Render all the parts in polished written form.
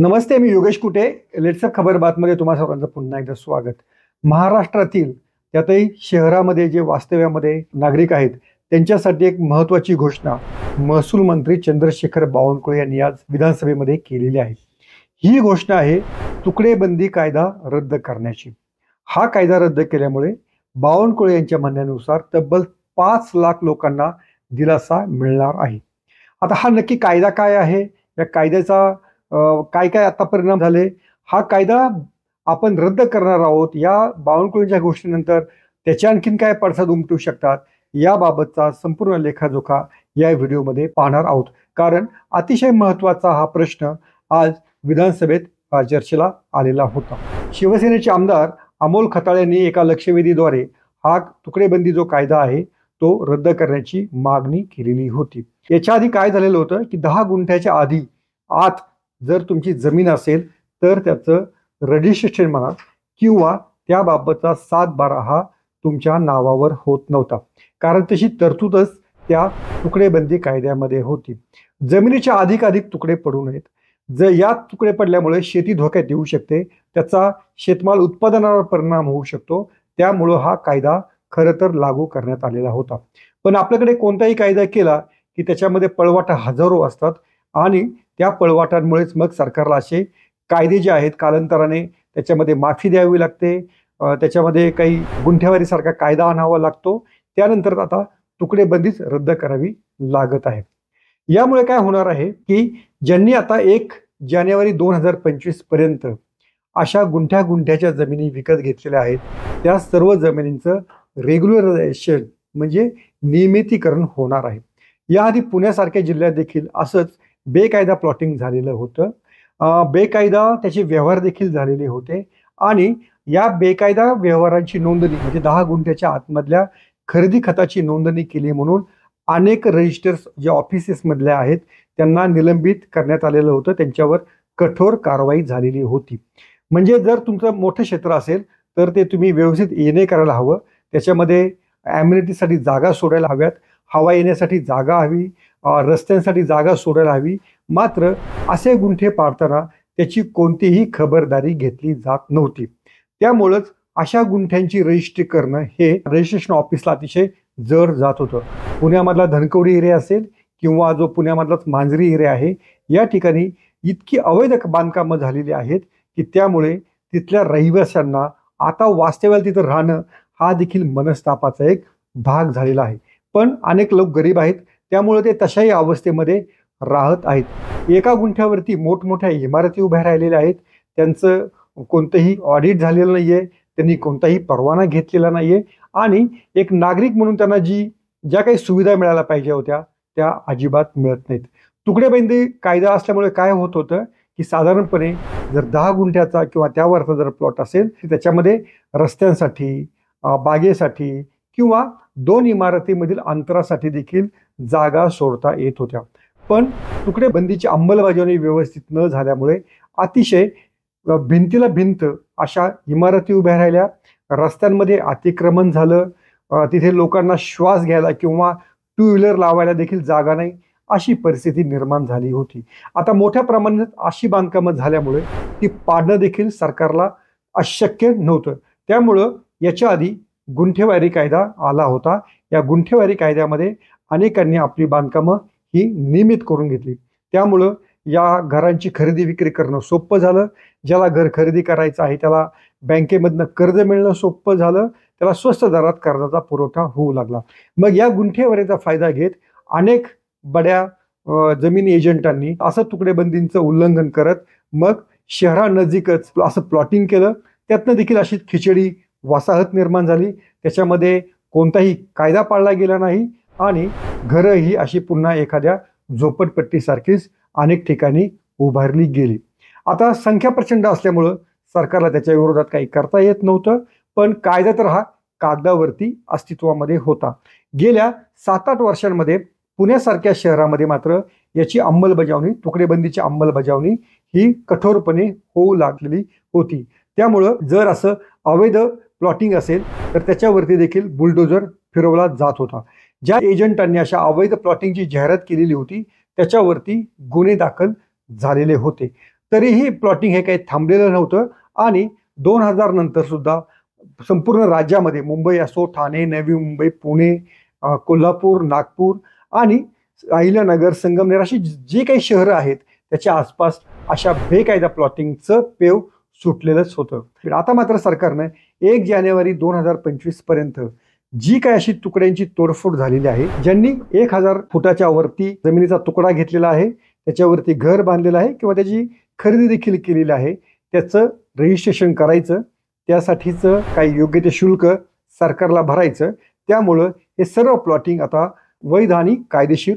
नमस्ते, मी योगेश कुटे. लेट्सअप खबर बातमध्ये तुम्हा सर्वांचं पुन्हा एकदा स्वागत. महाराष्ट्रातील त्यातही शहरामध्ये जे वास्तव्यामध्ये नागरिक आहेत त्यांच्यासाठी एक महत्त्वाची घोषणा महसूल मंत्री चंद्रशेखर बावनकुळे यांनी आज विधानसभेमध्ये केलेली आहे. ही घोषणा आहे तुकडेबंदी कायदा रद्द करण्याची. हा कायदा रद्द केल्यामुळे बावनकुळे यांच्या म्हणण्यानुसार तब्बल 5 लाख लोकांना दिलासा मिळणार आहे. आता हा नक्की कायदा काय आहे, या कायद्याचा काय काय आता परिणाम झाले, हा कायदा आपण रद्द करणार आहोत, या बावनकुळेंच्या घोषणेनंतर त्याच्या आणखीन काय पडसाद उमटू शकतात, याबाबतचा संपूर्ण लेखाजोखा या व्हिडिओमध्ये पाहणार आहोत. कारण अतिशय महत्त्वाचा हा प्रश्न आज विधानसभेत चर्चेला आलेला होता. शिवसेनेचे आमदार अमोल खताळ यांनी एका लक्षवेधीद्वारे हा तुकडेबंदी जो कायदा आहे तो रद्द करण्याची मागणी केलेली होती. याच्या आधी काय झालेलं होतं की 10 गुंठ्याच्या आत जर तुमची जमीन असेल तर त्याचं रजिस्ट्रेशन म्हणा किंवा त्याबाबतचा 7/12 हा तुमच्या नावावर होत नव्हता, कारण तशी तरतूदच त्या तुकडेबंदी कायद्यामध्ये होती. जमिनीच्या अधिकाधिक तुकडे पडू नयेत. जर या तुकडे पडल्यामुळे शेती धोक्यात येऊ शकते, त्याचा शेतमाल उत्पादनावर परिणाम होऊ शकतो. त्यामुळं हा कायदा खरं तर लागू करण्यात आलेला होता. पण आपल्याकडे कोणताही कायदा केला की त्याच्यामध्ये पळवाटा हजारो असतात आणि त्या पळवाटांमुळेच मग सरकारला असे कायदे जे आहेत कालांतराने त्याच्यामध्ये माफी द्यावी लागते, त्याच्यामध्ये काही गुंठेवारीसारखा कायदा आणावा लागतो. त्यानंतर आता तुकडेबंदीच रद्द करावी लागत आहे. यामुळे काय होणार आहे की ज्यांनी आता 1 जानेवारी 2025 पर्यंत अशा गुंठ्याच्या जमिनी विकत घेतलेल्या आहेत त्या सर्व जमिनींचं रेग्युलरायझेशन म्हणजे नियमितीकरण होणार आहे. याआधी पुण्यासारख्या जिल्ह्यात देखील असंच बेकायदा प्लॉटिंग झालेलं होतं. बेकायदा त्याचे व्यवहार देखील झालेले होते आणि या बेकायदा व्यवहारांची नोंदणी म्हणजे 10 गुंठ्याच्या आतमधल्या खरेदी खताची नोंदणी केली म्हणून अनेक रजिस्टर्स जे ऑफिसेसमधल्या आहेत त्यांना निलंबित करण्यात आलेलं होतं. त्यांच्यावर कठोर कारवाई झालेली होती. म्हणजे जर तुमचं मोठं क्षेत्र असेल तर ते तुम्ही व्यवस्थित येणे करायला हवं. त्याच्यामध्ये ॲम्युनिटीसाठी जागा सोडायला हव्यात, हवा येण्यासाठी जागा हवी, रस्त्यांसाठी जागा सोडायला हवी. मात्र असे गुंठे पाडताना त्याची कोणतीही खबरदारी घेतली जात नव्हती. त्यामुळंच अशा गुंठ्यांची रजिस्ट्री करणं हे रजिस्ट्रेशन ऑफिसला अतिशय जड जात होतं. पुण्यामधला धनकवडी एरिया असेल किंवा जो पुण्यामधलाच मांजरी एरिया आहे, या ठिकाणी इतकी अवैध बांधकामं झालेली आहेत की त्यामुळे तिथल्या रहिवाशांना आता वास्तव्याला तिथं राहणं हा देखील मनस्तापाचा एक भाग झालेला आहे. पण अनेक लोक गरीब आहेत त्यामुळे ते तशाही अवस्थेमध्ये राहत आहेत. एका गुंठ्यावरती मोठमोठ्या इमारती उभ्या राहिलेल्या आहेत. त्यांचं कोणतंही ऑडिट झालेलं नाही आहे, त्यांनी कोणताही परवाना घेतलेला नाही आहे आणि एक नागरिक म्हणून त्यांना ज्या काही सुविधा मिळायला पाहिजे होत्या त्या अजिबात मिळत नाहीत. तुकडेबंदी कायदा असल्यामुळे काय होत होतं की साधारणपणे जर 10 गुंठ्याचा किंवा त्यावरचा जर प्लॉट असेल तर त्याच्यामध्ये रस्त्यांसाठी, बागेसाठी किंवा 2 इमारतीमधील अंतरासाठी देखील जागा सोडता येत होत्या. पण तुकडेबंदीची अंमलबजावणी व्यवस्थित न झाल्यामुळे अतिशय भिंतीला भिंत अशा इमारती उभ्या राहिल्या, रस्त्यांमध्ये अतिक्रमण झालं, तिथे लोकांना श्वास घ्यायला किंवा 2 व्हीलर लावायला देखील जागा नाही, अशी परिस्थिती निर्माण झाली होती. आता मोठ्या प्रमाणात अशी बांधकामं झाल्यामुळे ती पाडणं देखील सरकारला अशक्य नव्हतं. त्यामुळं याच्या आधी गुंठेवारी कायदा आला होता. या गुंठेवारी कायद्यामध्ये अनेकांनी आपली बांधकामं ही नियमित करून घेतली. त्यामुळं या घरांची खरेदी विक्री करणं सोपं झालं. ज्याला घर खरेदी करायचं आहे त्याला बँकेमधनं कर्ज मिळणं सोपं झालं. त्याला स्वस्त दरात कर्जाचा पुरवठा होऊ लागला. मग या गुंठेवारीचा फायदा घेत अनेक बड्या जमीन एजंटांनी असं तुकडेबंदींचं उल्लंघन करत मग शहरानजीकच असं प्लॉटिंग केलं. त्यातनं देखील अशी खिचडी वसाहत निर्माण झाली. त्याच्यामध्ये कोणताही कायदा पाळला गेला नाही आणि घरं ही अशी पुन्हा एखाद्या झोपडपट्टीसारखीच अनेक ठिकाणी उभारली गेली. आता संख्या प्रचंड असल्यामुळं सरकारला त्याच्या विरोधात काही करता येत नव्हतं. पण कायदा तर हा कागदावरती अस्तित्वामध्ये होता. गेल्या 7-8 वर्षांमध्ये पुण्यासारख्या शहरामध्ये मात्र याची अंमलबजावणी, तुकडेबंदीची अंमलबजावणी ही कठोरपणे होऊ लागलेली होती. त्यामुळं जर असं अवैध प्लॉटिंग असेल तर त्याच्यावरती देखील बुलडोजर फिरवला जात होता. ज्या एजंटांनी अशा अवैध प्लॉटिंगची जाहिरात केलेली होती त्याच्यावरती गुन्हे दाखल झालेले होते. तरीही प्लॉटिंग हे काही थांबलेलं नव्हतं आणि 2000 नंतर सुद्धा संपूर्ण राज्यामध्ये मुंबई असो, ठाणे, नवी मुंबई, पुणे, कोल्हापूर, नागपूर आणि अहिल्यानगर, संगमनेर अशी जी काही शहरं आहेत त्याच्या आसपास अशा बेकायदा प्लॉटिंगचं पेव सुटलेलंच होतं. आता मात्र सरकारनं 1 जानेवारी 2025 पर्यंत जी काय अशी तुकड्यांची तोडफोड झालेली आहे, ज्यांनी 1000 फुटाच्या वरती जमिनीचा तुकडा घेतलेला आहे, त्याच्यावरती घर बांधलेलं आहे किंवा त्याची खरेदी देखील केलेली आहे, त्याचं रजिस्ट्रेशन करायचं, त्यासाठीचं काही योग्य ते शुल्क सरकारला भरायचं. त्यामुळं हे सर्व प्लॉटिंग आता वैध आणि कायदेशीर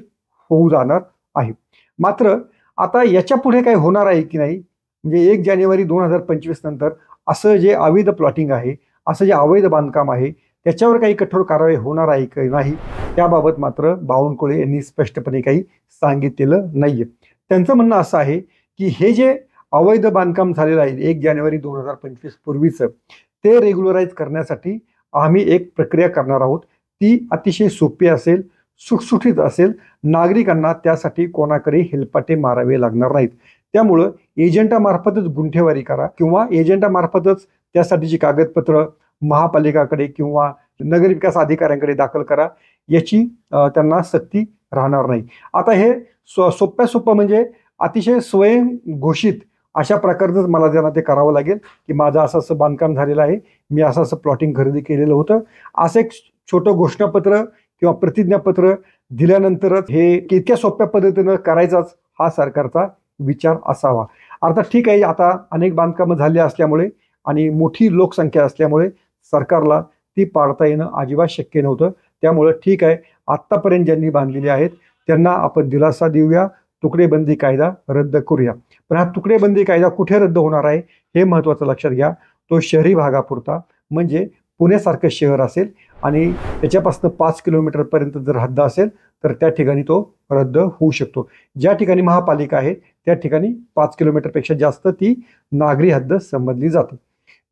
होऊ जाणार आहे. मात्र आता याच्या पुढे काही होणार आहे की नाही, म्हणजे 1 जानेवारी 2025 नंतर असं जे अवैध प्लॉटिंग आहे, असं जे अवैध बांधकाम आहे, त्याच्यावर काही कठोर कारवाई होणार आहे की नाही, त्याबाबत मात्र बावनकुळे यांनी स्पष्टपणे काही सांगितलेलं नाहीये. त्यांचं म्हणणं असं आहे की हे जे अवैध बांधकाम झालेलं आहे 1 जानेवारी 2025 पूर्वीचं, ते रेग्युलराईज करण्यासाठी आम्ही एक प्रक्रिया करणार आहोत. ती अतिशय सोपी असेल, सुटसुटीत असेल, नागरिकांना त्यासाठी कोणाकडे हेलपाटे मारावे लागणार नाहीत. त्यामुळं एजंटामार्फतच गुंठेवारी करा किंवा एजंटामार्फतच त्यासाठीची कागदपत्र महापालिकाकडे किंवा नगरविकास अधिकाऱ्यांकडे दाखल करा, याची त्यांना सक्ती राहणार नाही. आता हे सोप्या म्हणजे अतिशय स्वयंघोषित अशा प्रकारचंच मला त्यांना ते करावं लागेल की माझं असं असं बांधकाम झालेलं आहे, मी असं असं प्लॉटिंग खरेदी केलेलं होतं, असं एक छोटं घोषणापत्र किंवा प्रतिज्ञापत्र दिल्यानंतरच हे इतक्या सोप्या पद्धतीनं करायचाच हा सरकारचा विचार असावा. अर्थात ठीक आहे, आता अनेक बांधकामं झाली असल्यामुळे आणि मोठी लोकसंख्या असल्यामुळे सरकारला ती पाडता येणं अजिबात शक्य नव्हतं. त्यामुळं ठीक आहे, आत्तापर्यंत ज्यांनी बांधलेली आहेत त्यांना आपण दिलासा देऊया, तुकडेबंदी कायदा रद्द करूया. पण हा तुकडेबंदी कायदा कुठे रद्द होणार आहे हे महत्त्वाचं लक्षात घ्या. तो शहरी भागापुरता, म्हणजे पुण्यासारखं शहर असेल आणि त्याच्यापासून 5 किलोमीटरपर्यंत जर हद्द असेल तर त्या ठिकाणी तो रद्द होऊ शकतो. ज्या ठिकाणी महापालिका आहे त्या ठिकाणी 5 किलोमीटरपेक्षा जास्त ती नागरी हद्द समजली जाते.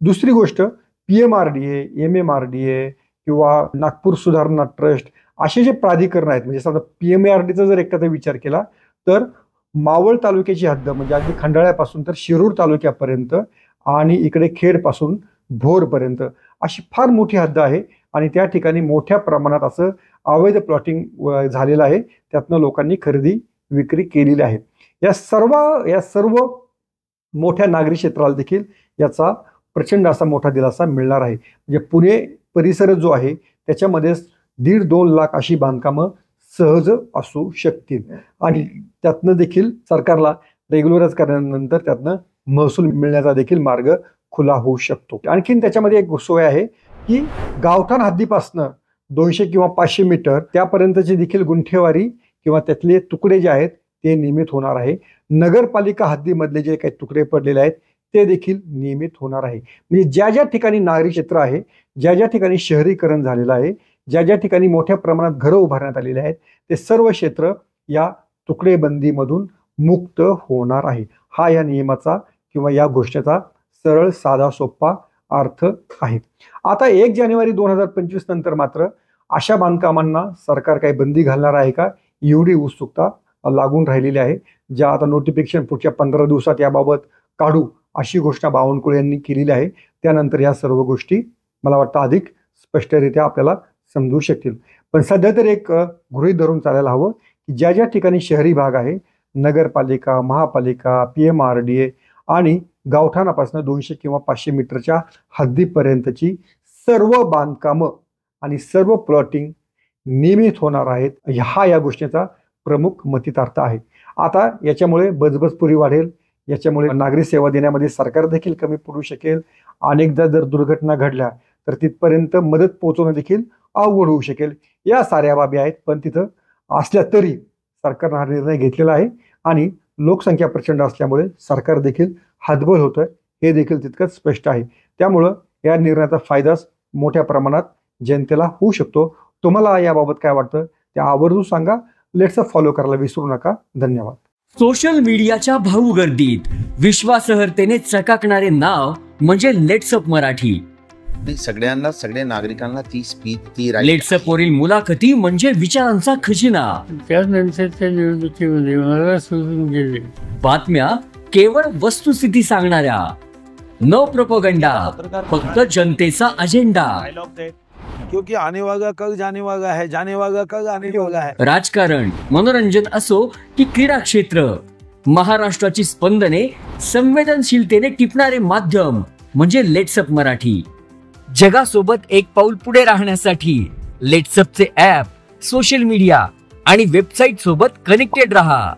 दुसरी गोष्ट, PMRDA, MMRDA किंवा नागपूर सुधारणा ट्रस्ट असे जे प्राधिकरण आहेत, म्हणजे समजा PMRDचा जर एखादा विचार केला तर मावळ तालुक्याची हद्द म्हणजे अगदी खंडाळ्यापासून तर शिरूर तालुक्यापर्यंत आणि इकडे खेडपासून भोरपर्यंत अशी फार मोठी हद्द आहे आणि त्या ठिकाणी मोठ्या प्रमाणात असं अवैध प्लॉटिंग झालेलं आहे. त्यातनं लोकांनी खरेदी विक्री केलेली आहे. या सर्व मोठ्या नागरी क्षेत्राला देखील याचा प्रचंड असा मोठा दिलासा मिळणार आहे. म्हणजे पुणे परिसर जो आहे त्याच्यामध्ये 1.5-2 लाख अशी बांधकामं सहज असू शकतील आणि त्यातनं देखील सरकारला रेग्युलराईज करण्यानंतर त्यातनं महसूल मिळण्याचा देखील मार्ग खुला होऊ शकतो. आणखीन त्याच्यामध्ये एक सोय आहे की गावठाण हद्दीपासनं 200 किंवा 500 मीटर त्यापर्यंतची देखील गुंठेवारी किंवा त्यातले तुकडे जे आहेत ते नियमित होणार आहे. नगरपालिका हद्दीमधले जे काही तुकडे पडलेले आहेत ते देखील नियमित होणार आहे. म्हणजे ज्या ज्या ठिकाणी नागरी क्षेत्र आहे, ज्या ज्या ठिकाणी शहरीकरण झालेलं आहे, ज्या ज्या ठिकाणी मोठ्या प्रमाणात घरं उभारण्यात आलेली आहेत, ते सर्व क्षेत्र या तुकडेबंदीमधून मुक्त होणार आहे. हा या नियमाचा किंवा या घोषणेचा सरळ साधा सोपा अर्थ आहे. आता 1 जानेवारी 2025 नंतर मात्र अशा बांधकामांना सरकार काही बंदी घालणार आहे का, एवढी उत्सुकता लागून राहिलेली आहे. ज्या आता नोटिफिकेशन पुढच्या 15 दिवसात याबाबत काढू अशी घोषणा बावनकुळे यांनी केलेली आहे. त्यानंतर या सर्व गोष्टी मला वाटतं अधिक स्पष्टरित्या आपल्याला समजू शकतील. पण सध्या तर एक गृहीत धरून चालायला हवं की ज्या ज्या ठिकाणी शहरी भाग आहे, नगरपालिका, महापालिका, PMRDA आणि गावठाणापासून 200 किंवा 500 मीटरच्या हद्दीपर्यंतची सर्व बांधकामं आणि सर्व प्लॉटिंग नियमित होणार आहेत. हा या गोष्टीचा प्रमुख मतितार्थ आहे. आता याच्यामुळे बजबजपुरी वाढेल, याच्यामुळे नागरी सेवा देण्यामध्ये सरकार देखील कमी पडू शकेल. अनेकदा जर दुर्घटना घडल्या तर तिथपर्यंत मदत पोहोचवणं देखील अवघड होऊ शकेल. या साऱ्या बाबी आहेत. पण तिथं असल्या तरी सरकारनं हा निर्णय घेतलेला आहे आणि लोकसंख्या प्रचंड असल्यामुळे सरकार देखील हातबल होतं हे देखील तितकंच स्पष्ट आहे. त्यामुळं या निर्णयाचा फायदाच मोठ्या प्रमाणात जनतेला होऊ शकतो. तुम्हाला याबाबत काय वाटतं ते आवर्जून सांगा. लेट्स फॉलो करायला विसरू नका. धन्यवाद. सोशल मीडियाच्या भाऊ गर्दीत विश्वासार्हतेने चकाकणारे नाव म्हणजे लेट्सअप मराठी. सगळ्या नागरिकांना ती स्पीच ती लेट्सअप वरील मुलाखती म्हणजे विचारांचा खजिना. त्यानंतरच्या निवडणुकीमध्ये मला सोडून गेले. बातम्या केवळ वस्तुस्थिती सांगणाऱ्या, न प्रोपोगंडा, फक्त जनतेचा अजेंडा. क्योंकि आने वाला कल जाने वाला है, जाने वाला कल आने वाला है. राजकारण, मनोरंजन असो की क्रीडा क्षेत्र, महाराष्ट्राची स्पंदने संवेदनशीलतेने टिपणारे माध्यम म्हणजे लेट्सअप मराठी. जगासोबत एक पाऊल पुढे राहण्यासाठी लेट्सअपचे ॲप, सोशल मीडिया आणि वेबसाईट सोबत कनेक्टेड रहा.